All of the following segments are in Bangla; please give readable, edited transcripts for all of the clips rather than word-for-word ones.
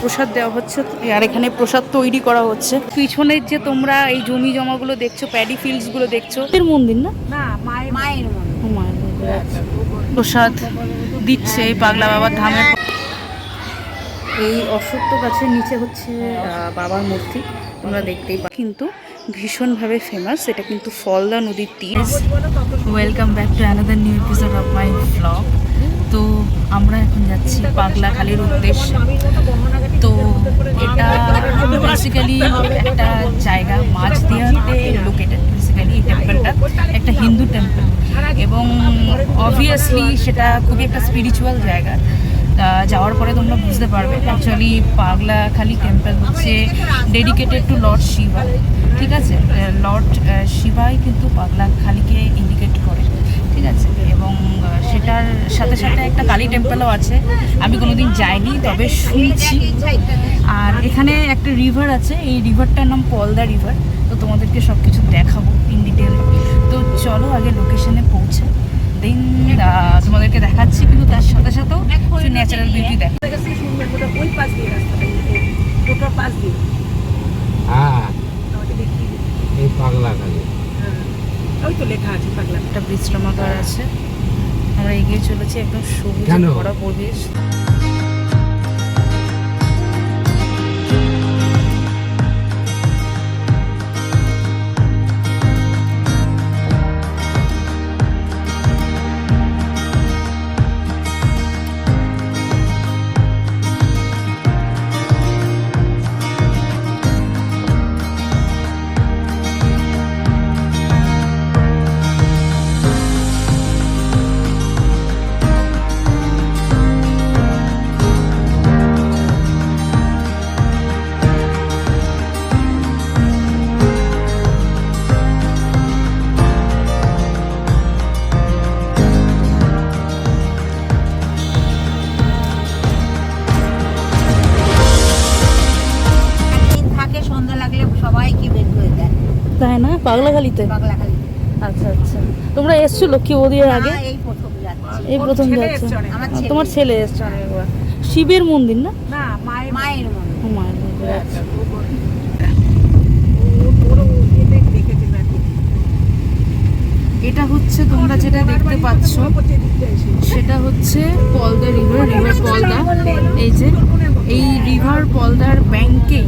প্রসাদ দেওয়া হচ্ছে, আর এখানে প্রসাদ তৈরি করা হচ্ছে। পিছনের যে তোমরা এই জমি জমাগুলো দেখছো, প্যাডি ফিল্ডসগুলো দেখছো, এর মন্দির না? না, মায়ের মন্দির। প্রসাদ দিচ্ছে পাগলা বাবার ধামে। এই অশ্বত্থ গাছের নিচে হচ্ছে বাবার মূর্তি, তোমরা দেখতেই পাচ্ছ, কিন্তু ভীষণভাবে ফেমাস। এটা কিন্তু ফলদা নদীর তীর। Welcome back to another new episode of my blog. তো আমরা এখন যাচ্ছি পাগলাখালির উদ্দেশ্যে। তো এটা বেসিক্যালি একটা জায়গা, মাঝদিয়াতে লোকেটেড। বেসিক্যালি এই টেম্পলটা একটা হিন্দু টেম্পল, এবং অবভিয়াসলি সেটা খুবই একটা স্পিরিচুয়াল জায়গা। যাওয়ার পরে তোমরা বুঝতে পারবে অ্যাকচুয়ালি পাগলাখালি টেম্পল হচ্ছে ডেডিকেটেড টু লর্ড শিবা। ঠিক আছে, লর্ড শিবাই কিন্তু পাগলাখালিকে ইন্ডিকেট করে, ঠিক আছে। এবং সেটার সাথে সাথে একটা কালী টেম্পলও আছে, আমি কোনোদিন যাইনি তবে শুনছি। আর এখানে একটা রিভার আছে, এই রিভারটার নাম পলদা রিভার। তো তোমাদেরকে সব কিছু দেখাবো ইন ডিটেল। তো চলো আগে লোকেশনে পৌঁছে দেন তোমাদেরকে দেখাচ্ছি, কিন্তু তার সাথে সাথেও কিছু ন্যাচারাল বিউটি দেখা। একটা বিশ্রামাগার আছে, আমরা এগিয়ে চলেছি একদম সবুজে ভরা পরিবেশ। তাই না, পাগলাখালিতে? আচ্ছা আচ্ছা, তোমরা এসছো লক্ষ্মী বৌদির আগে? এই প্রথম যাচ্ছ? তোমার ছেলে এসছে অনেকবার। শিবের মন্দির না? মায়ের মন্দির। এটা হচ্ছে তোমরা যেটা দেখতে পাচ্ছ সেটা হচ্ছে পলদা রিভার, রিভার পলদা। এই যে এই রিভার পলদার ব্যাংকেই,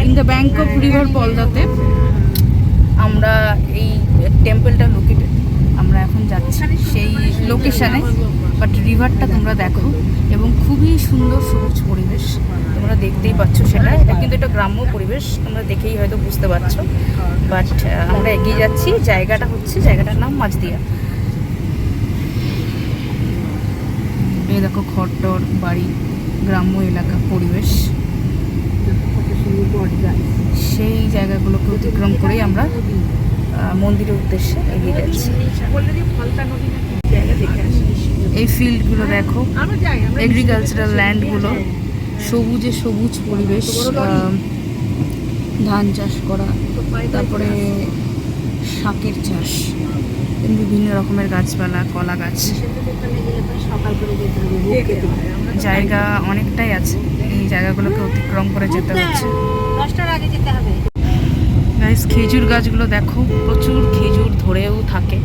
in the bank of river পলদাতে আমরা এই টেম্পলটা লোকেটেড। আমরা এখন যাচ্ছি সেই লোকেশানে, বাট রিভারটা তোমরা দেখো, এবং খুবই সুন্দর সবুজ পরিবেশ তোমরা দেখতেই পাচ্ছ। সেটা এটা কিন্তু একটা গ্রাম্য পরিবেশ, তোমরা দেখেই হয়তো বুঝতে পারছো। বাট আমরা এগিয়ে যাচ্ছি, জায়গাটার নাম মাঝদিয়া। এই দেখো ঘরটর বাড়ি, গ্রাম্য এলাকা পরিবেশ, সেই জায়গাগুলোকে অতিক্রম করেই আমরা মন্দিরের উদ্দেশ্যে এগিয়ে যাচ্ছি। এই ফিল্ডগুলো দেখো, এগ্রিকালচারাল ল্যান্ডগুলো, সবুজে সবুজ পরিবেশ, ধান চাষ করা, তারপরে শাকের চাষ, বিভিন্ন রকমের গাছপালা, কলা গাছ, জায়গা অনেকটাই আছে। এই জায়গাগুলোকে অতিক্রম করে যেতে হচ্ছে। 10টার আগে যেতে হবে। গাইস, খেজুর গাছগুলো দেখো, প্রচুর খেজুর ধরেও থাকে।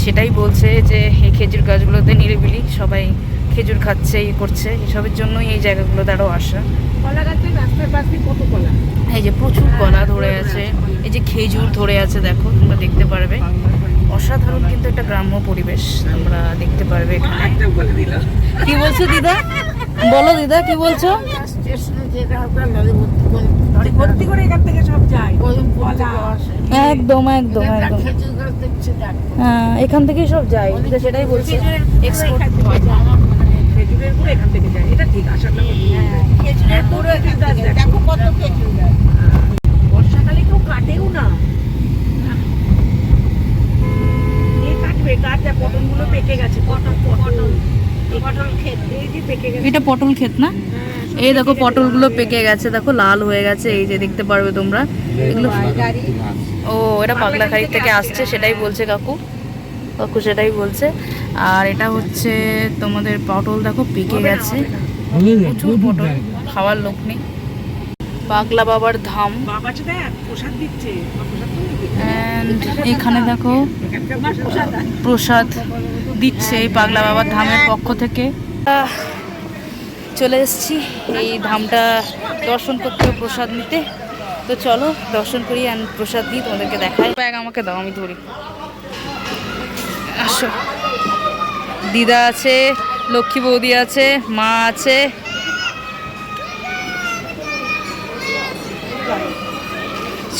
সেটাই বলছে যে এই খেজুর গাছগুলোতে নিরিবিলি সবাই খেজুর খাচ্ছে, করছে, এসবের জন্যই এই জায়গাগুলোতে আরও আসা। কলা গাছের রাস্তার পাশে কত কলা, এই যে প্রচুর কলা ধরে আছে, এই যে খেজুর ধরে আছে দেখো, তোমরা দেখতে পারবে। অসাধারণ কিন্তু একটা গ্রাম্য পরিবেশ তোমরা দেখতে পারবে এখানে। কি বলছো দিদা? বলো দিদা, কি বলছো? ভর্তি করে এখান থেকে সব যায়, একদম একদম একদম, হ্যাঁ, এখান থেকেই সব যায়, সেটাই বলছি। খেজুরের গুঁড়ো এখান থেকে যায়, এটা ঠিক। আশাটা খেজুরের গুঁড়ো এখান থেকে, দেখো কত খেজুর গাছ। বর্ষাকালে কেউ কাটেও না, কাটবে কাট। পটলগুলো পেকে গেছে, পটল ক্ষেত, এই যে পেকে গেছে। এটা পটল ক্ষেত না? এই দেখো পটলগুলো পেকে গেছে, দেখো লাল হয়ে গেছে, এই যে দেখতে পারবে তোমরা এগুলো। ও, এটা পাগলাখালি থেকে আসছে, সেটাই বলছে কাকু সেটাই বলছে। আর এটা হচ্ছে তোমাদের পটল, দেখো পেকে গেছে, প্রচুর পটল, খাওয়ার লোক নেই। পাগলা বাবার ধাম অ্যান্ড এখানে দেখো প্রসাদ দিচ্ছে এই পাগলা বাবার ধামের পক্ষ থেকে। চলে এসেছি এই ধামটা দর্শন করতে, প্রসাদ নিতে। তো চলো দর্শন করি আর প্রসাদ দিই, তোমাদেরকে দেখাই। ব্যাগ আমাকে দাও, আমি ধরি। আসো, দিদা আছে, লক্ষ্মী বৌদি আছে, মা আছে।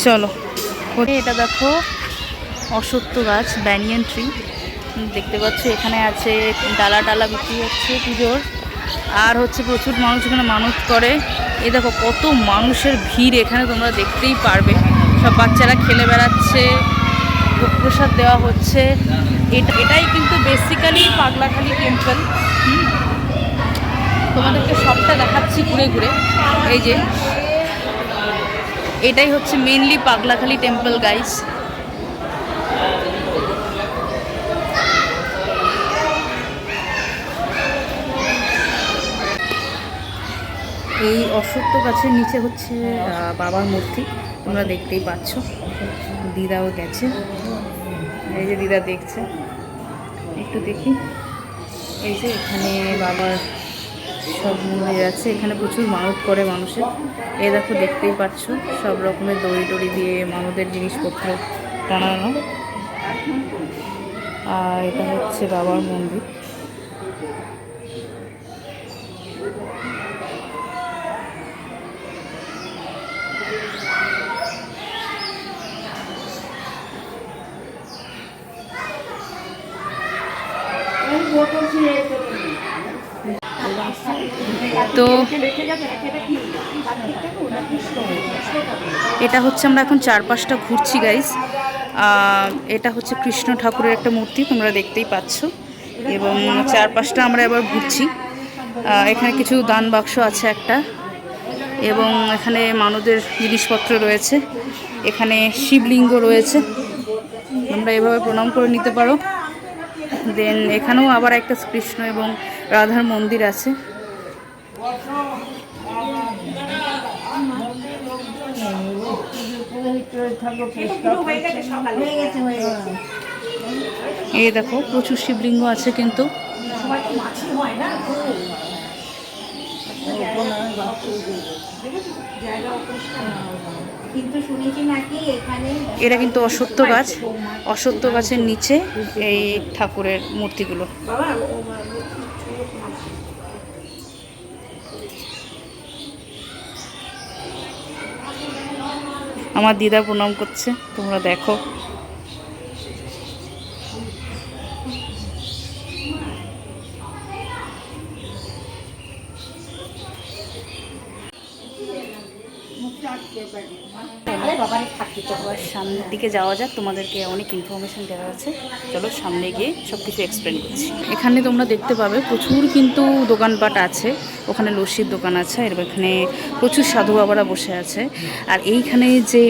চলো, এটা দেখো অশ্বত্থ গাছ, ব্যানিয়ান ট্রি দেখতে পাচ্ছ। এখানে আছে ডালা ডালা বিক্রি হচ্ছে পুজোর, আর হচ্ছে প্রচুর মানুষ এখানে মানত করে। এই দেখো কত মানুষের ভিড় এখানে, তোমরা দেখতেই পারবে। সব বাচ্চারা খেলে বেড়াচ্ছে, ভোগ প্রসাদ দেওয়া হচ্ছে। এটাই কিন্তু বেসিক্যালি পাগলাখালি টেম্পল। তোমাদেরকে সবটা দেখাচ্ছি ঘুরে ঘুরে। এই যে এটাই হচ্ছে মেনলি পাগলাখালি টেম্পল গাইস। এই অশ্বত্থ গাছের নিচে হচ্ছে বাবার মূর্তি, তোমরা দেখতেই পাচ্ছ। দিদাও গেছে, এই যে দিদা দেখছে, একটু দেখি। এই যে এখানে বাবার সব মন্দির আছে, এখানে প্রচুর মানত করে মানুষের। এই দেখো দেখতেই পাচ্ছ, সব রকমের দড়ি টড়ি দিয়ে মানতের জিনিসপত্র টানানো। আর এটা হচ্ছে বাবার মন্দির। তো এটা হচ্ছে, আমরা এখন চারপাশটা ঘুরছি গাইস। এটা হচ্ছে কৃষ্ণ ঠাকুরের একটা মূর্তি, তোমরা দেখতেই পাচ্ছ। এবং চারপাশটা আমরা এবার ঘুরছি। এখানে কিছু দান বাক্স আছে একটা, এবং এখানে মানদের জিনিসপত্র রয়েছে। এখানে শিবলিঙ্গ রয়েছে, তোমরা এভাবে প্রণাম করে নিতে পারো। দেন এখানেও আবার একটা কৃষ্ণ এবং রাধার মন্দির আছে। এই দেখো প্রচুর শিবলিঙ্গ আছে কিন্তু। এটা কিন্তু অশ্বত্থ গাছ, অশ্বত্থ গাছের নিচে এই ঠাকুরের মূর্তিগুলো। আমার দিদা প্রণাম করছে, তোমরা দেখো। সামনের দিকে যাওয়া যাক, তোমাদেরকে অনেক ইনফরমেশন দেওয়া আছে। চলো সামনে গিয়ে সব কিছু এক্সপ্লেন করছি। এখানে তোমরা দেখতে পাবে প্রচুর কিন্তু দোকানপাট আছে। ওখানে লস্যির দোকান আছে, আর এখানে প্রচুর সাধু বাবারা বসে আছে। আর এইখানে যে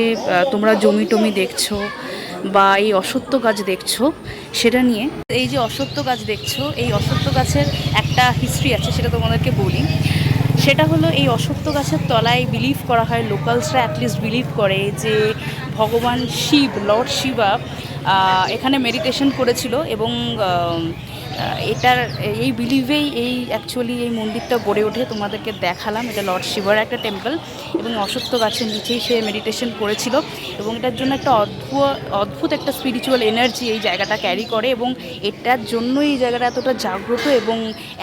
তোমরা জমি টমি দেখছো বা এই অশ্বত্থ গাছ দেখছো, সেটা নিয়ে, এই যে অশ্বত্থ গাছ দেখছো, এই অশ্বত্থ গাছের একটা হিস্ট্রি আছে, সেটা তোমাদেরকে বলি। সেটা হলো, এই অশ্বত্থ গাছের তলায় বিলিভ করা হয়, লোকালসরা অ্যাটলিস্ট বিলিভ করে যে ভগবান শিব, লর্ড শিবা এখানে মেডিটেশন করেছিল। এবং এটার এই বিলিভেই এই অ্যাকচুয়ালি এই মন্দিরটা গড়ে ওঠে। তোমাদেরকে দেখালাম, এটা লর্ড শিবার একটা টেম্পল, এবং অশ্বত্থ গাছের নিচেই সে মেডিটেশন করেছিল। এবং এটার জন্য একটা অদ্ভুত একটা স্পিরিচুয়াল এনার্জি এই জায়গাটা ক্যারি করে, এবং এটার জন্যই এই জায়গাটা এতটা জাগ্রত এবং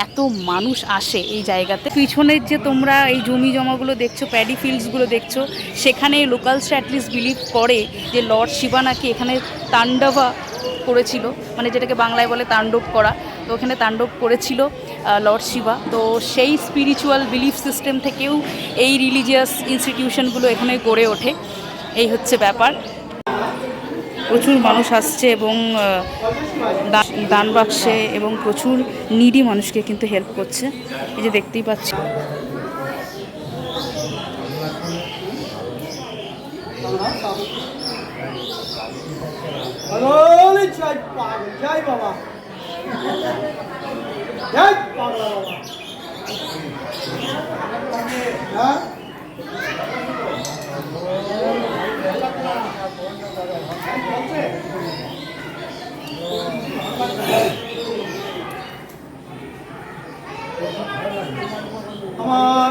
এত মানুষ আসে এই জায়গাতে। পিছনের যে তোমরা এই জমি জমাগুলো দেখছো, প্যাডি ফিল্ডসগুলো দেখছো, সেখানে লোকালসরা অ্যাটলিস্ট বিলিভ করে যে লর্ড শিবা নাকি এখানে তাণ্ডবা করেছিল, মানে যেটাকে বাংলায় বলে তাণ্ডব করা। তো ওখানে তাণ্ডব করেছিল লর্ড শিবা। তো সেই স্পিরিচুয়াল বিলিফ সিস্টেম থেকেও এই রিলিজিয়াস ইনস্টিটিউশনগুলো এখানে গড়ে ওঠে। এই হচ্ছে ব্যাপার। প্রচুর মানুষ আসছে এবং দান বাক্সে এবং প্রচুর নিডি মানুষকে কিন্তু হেল্প করছে, এই যে দেখতেই পাচ্ছি।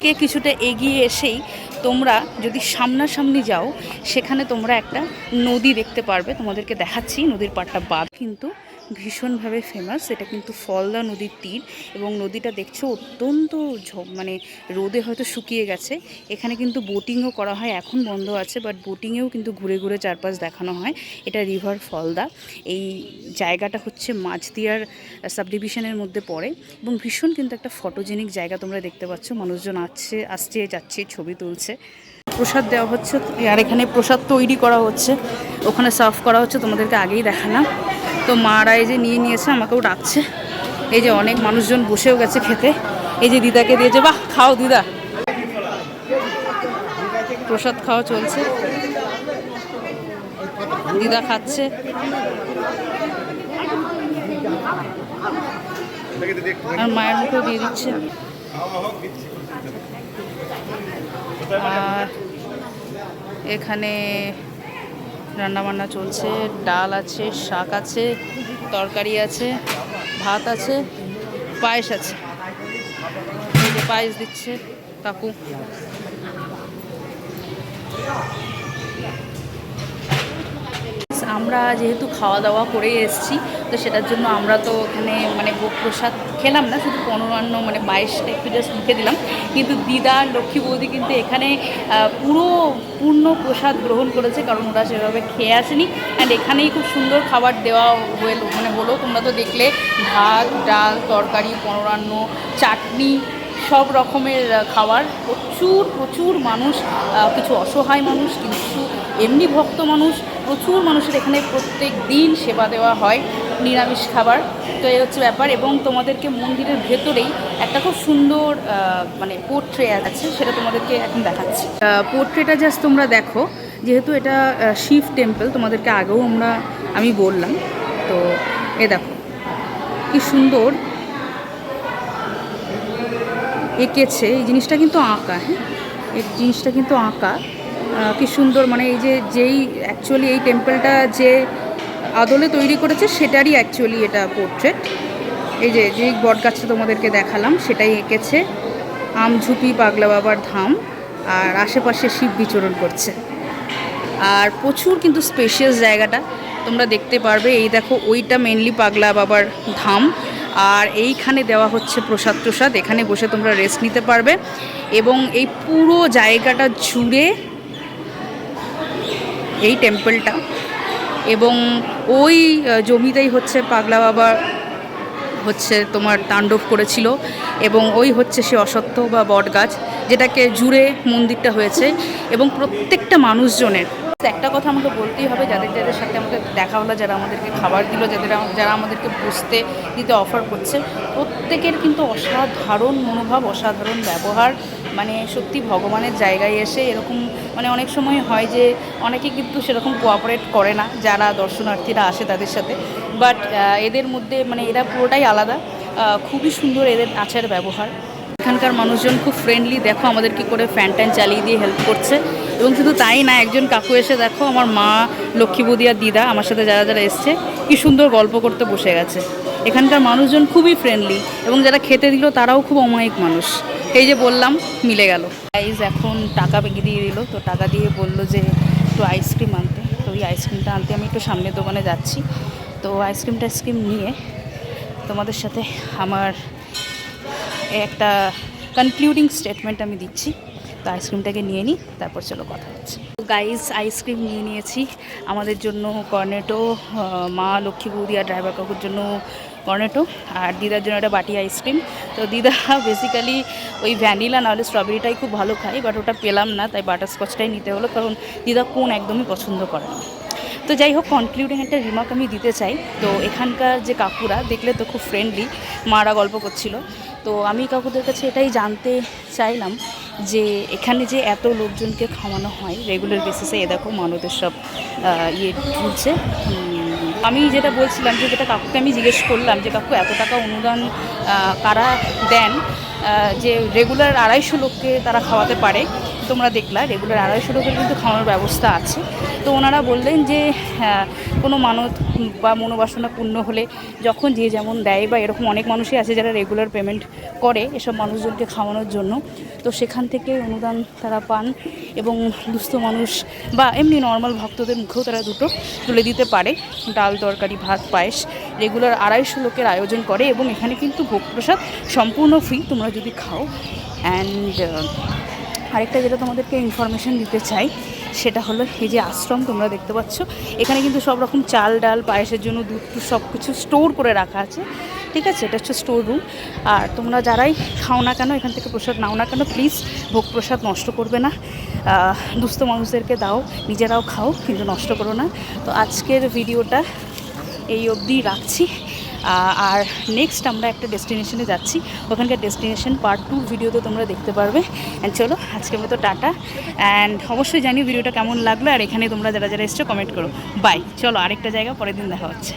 কে কিছুটা এগিয়ে এসেই তোমরা যদি সামনাসামনি যাও, সেখানে তোমরা একটা নদী দেখতে পারবে। তোমাদেরকে দেখাচ্ছি নদীর পাড়টা বাদ কিন্তু ভীষণভাবে ফেমাস। এটা কিন্তু ফলদা নদীর তীর এবং নদীটা দেখছো অত্যন্ত মানে রোদে হয়তো শুকিয়ে গেছে। এখানে কিন্তু বোটিংও করা হয়, এখন বন্ধ আছে, বাট বোটিংয়েও কিন্তু ঘুরে ঘুরে চারপাশ দেখানো হয়। এটা রিভার ফলদা। এই জায়গাটা হচ্ছে মাঝদিয়ার সাবডিভিশনের মধ্যে পড়ে এবং ভীষণ কিন্তু একটা ফটোজেনিক জায়গা। তোমরা দেখতে পাচ্ছ মানুষজন আসছে যাচ্ছে, ছবি তুলছে। প্রসাদ দেওয়া হচ্ছে আর এখানে প্রসাদ তৈরি করা হচ্ছে, ওখানে সার্ভ করা হচ্ছে, তোমাদেরকে আগেই দেখালাম। তো মারা এই যে নিয়ে নিয়েছে, আমাকেও ডাকছে। এই যে অনেক মানুষজন বসেও গেছে খেতে। এই যে দিদাকে দিয়েছে, বাহ খাও দিদা। প্রসাদ খাওয়া চলছে, দিদা খাচ্ছে। আর মায়ের মুখেও দিয়ে দিচ্ছে। আর এখানে রান্নাবান্না চলছে, ডাল আছে, শাক আছে, তরকারি আছে, ভাত আছে, পায়েস আছে। এই যে পায়েস দিচ্ছে কাকু। আমরা যেহেতু খাওয়া দাওয়া করে এসেছি, তো সেটার জন্য আমরা তো এখানে মানে ভোগ প্রসাদ খেলাম না, শুধু পনরান্ন মানে পায়েসটা একটু জাস্ট মুখে দিলাম। কিন্তু দিদা লক্ষ্মী বৌদি কিন্তু এখানে পূর্ণ প্রসাদ গ্রহণ করেছে, কারণ ওরা সেভাবে খেয়ে আসেনি। অ্যান্ড এখানেই খুব সুন্দর খাবার দেওয়া হলো। তোমরা তো দেখলে ভাত, ডাল, তরকারি, পনরান্ন, চাটনি, সব রকমের খাবার। প্রচুর মানুষ, কিছু অসহায় মানুষ, কিছু এমনি ভক্ত মানুষ, প্রচুর মানুষের এখানে প্রত্যেক দিন সেবা দেওয়া হয়, নিরামিষ খাবার। তো এই হচ্ছে ব্যাপার। এবং তোমাদেরকে মন্দিরের ভেতরেই একটা খুব সুন্দর মানে পোর্ট্রে আছে, সেটা তোমাদেরকে এখন দেখাচ্ছি। পোর্ট্রেটা জাস্ট তোমরা দেখো, যেহেতু এটা শিব টেম্পল, তোমাদেরকে আগেও আমি বললাম। তো এ দেখো কি সুন্দর এঁকেছে। এই জিনিসটা কিন্তু আঁকা, হ্যাঁ এই জিনিসটা কিন্তু আঁকা। কি সুন্দর, মানে এই যেই অ্যাকচুয়ালি এই টেম্পলটা যে আদলে তৈরি করেছে সেটারই অ্যাকচুয়ালি এটা পোর্ট্রেট। এই যে বট গাছটা তোমাদেরকে দেখালাম সেটাই এঁকেছে। আমঝুপি পাগলা বাবার ধাম, আর আশেপাশে শিব বিচরণ করছে। আর প্রচুর কিন্তু স্পেশিয়াস জায়গাটা তোমরা দেখতে পারবে। এই দেখো ওইটা মেনলি পাগলা বাবার ধাম, আর এইখানে দেওয়া হচ্ছে প্রসাদ। এখানে বসে তোমরা রেস্ট নিতে পারবে। এবং এই পুরো জায়গাটা জুড়ে এই টেম্পলটা, এবং ওই জমিতেই হচ্ছে পাগলা বাবা হচ্ছে তোমার তাণ্ডব করেছিল, এবং ওই হচ্ছে সে অশ্বত্থ বা বট গাছ যেটাকে জুড়ে মন্দিরটা হয়েছে। এবং প্রত্যেকটা মানুষজনের একটা কথা আমাকে বলতেই হবে, যাদের সাথে আমাদের দেখা হলো, যারা আমাদেরকে খাবার দিল, যারা আমাদেরকে বসতে দিতে অফার করছে, প্রত্যেকের কিন্তু অসাধারণ মনোভাব, অসাধারণ ব্যবহার। মানে সত্যি ভগবানের জায়গায় এসে এরকম, মানে অনেক সময় হয় যে অনেকে কিন্তু সেরকম কোঅপারেট করে না যারা দর্শনার্থীরা আসে তাদের সাথে, বাট এদের মধ্যে মানে এরা পুরোটাই আলাদা। খুবই সুন্দর এদের আচার ব্যবহার। এখানকার মানুষজন খুব ফ্রেন্ডলি, দেখো আমাদের কি করে ফ্যান ট্যান চালিয়ে দিয়ে হেল্প করছে। এবং শুধু তাই না, একজন কাকু এসে দেখো আমার মা লক্ষ্মী বৌদি আর দিদা আমার সাথে যারা এসছে কি সুন্দর গল্প করতে বসে গেছে। এখানকার মানুষজন খুবই ফ্রেন্ডলি, এবং যারা খেতে দিল তারাও খুব অমায়িক মানুষ। এই যে বললাম মিলে গেল। গাইজ এখন টাকা দিয়ে দিল, তো টাকা দিয়ে বললো যে একটু আইসক্রিম আনতে। তো ওই আইসক্রিমটা আনতে আমি একটু সামনের দোকানে যাচ্ছি। তো আইসক্রিম নিয়ে তোমাদের সাথে আমার একটা কনক্লুডিং স্টেটমেন্ট আমি দিচ্ছি। তো আইসক্রিমটাকে নিয়ে নিই, তারপর চলো কথা হচ্ছে। গাইস আইসক্রিম নিয়ে নিয়েছি আমাদের জন্য কর্নেটো, মা লক্ষ্মী বৌদি আর ড্রাইভার কাকুর জন্য কর্নেটো, আর দিদার জন্য একটা বাটি আইসক্রিম। তো দিদা বেসিক্যালি ওই ভ্যানিলা নাহলে স্ট্রবেরিটাই খুব ভালো খায়, বাট ওটা পেলাম না, তাই বাটারস্কচটাই নিতে হলো, কারণ দিদা কোন একদমই পছন্দ করে না। তো যাই হোক, কনক্লুডিং একটা রিমার্ক আমি দিতে চাই। তো এখানকার যে কাকুরা দেখলে তো খুব ফ্রেন্ডলি, মারা গল্প করছিল। তো আমি কাকুদের কাছে এটাই জানতে চাইলাম যে এখানে যে এত লোকজনকে খাওয়ানো হয় রেগুলার বেসিসে, এ দেখো মানুষদের সব ঝুলছে। আমি যেটা বলছিলাম যে যেটা কাকুকে আমি জিজ্ঞেস করলাম যে কাকু এত টাকা অনুদান কারা দেন, যে রেগুলার 250 লোককে তারা খাওয়াতে পারে। তোমরা দেখলা রেগুলার 250 লোকের কিন্তু খাওয়ানোর ব্যবস্থা আছে। তো ওনারা বললেন যে কোনো মানত বা মনোবাসনা পূর্ণ হলে যখন যে যেমন দেয়, বা এরকম অনেক মানুষই আছে যারা রেগুলার পেমেন্ট করে এসব মানুষজনকে খাওয়ানোর জন্য, তো সেখান থেকে অনুদান তারা পান এবং দুস্থ মানুষ বা এমনি নর্মাল ভক্তদের মুখেও তারা দুটো তুলে দিতে পারে। ডাল, তরকারি, ভাত, পায়েস রেগুলার 250 লোকের আয়োজন করে এবং এখানে কিন্তু ভোগ প্রসাদ সম্পূর্ণ ফ্রি তোমরা যদি খাও। অ্যান্ড আরেকটা যেটা তোমাদেরকে ইনফরমেশান দিতে চাই সেটা হলো এই যে আশ্রম তোমরা দেখতে পাচ্ছ, এখানে কিন্তু সব রকম চাল, ডাল, পায়েসের জন্য দুধ সব কিছু স্টোর করে রাখা আছে, ঠিক আছে? এটা হচ্ছে স্টোর রুম। আর তোমরা যারাই খাও না কেন, এখান থেকে প্রসাদ নাও না কেন, প্লিজ ভোগ প্রসাদ নষ্ট করবে না, দুস্থ মানুষদেরকে দাও, নিজেরাও খাও, কিন্তু নষ্ট করো না। তো আজকের ভিডিওটা এই অবধি রাখছি। আর নেক্সট আমরা একটা ডেস্টিনেশনে যাচ্ছি, ওখানকার ডেস্টিনেশন পার্ট 2 ভিডিওতে তোমরা দেখতে পারবে। অ্যান্ড চলো আজকের মতো টাটা। অ্যান্ড অবশ্যই জানি ভিডিওটা কেমন লাগলো, আর এখানে তোমরা যারা যারা এসছো কমেন্ট করো। বাই। চলো আরেকটা জায়গা পরের দিন দেখা হচ্ছে।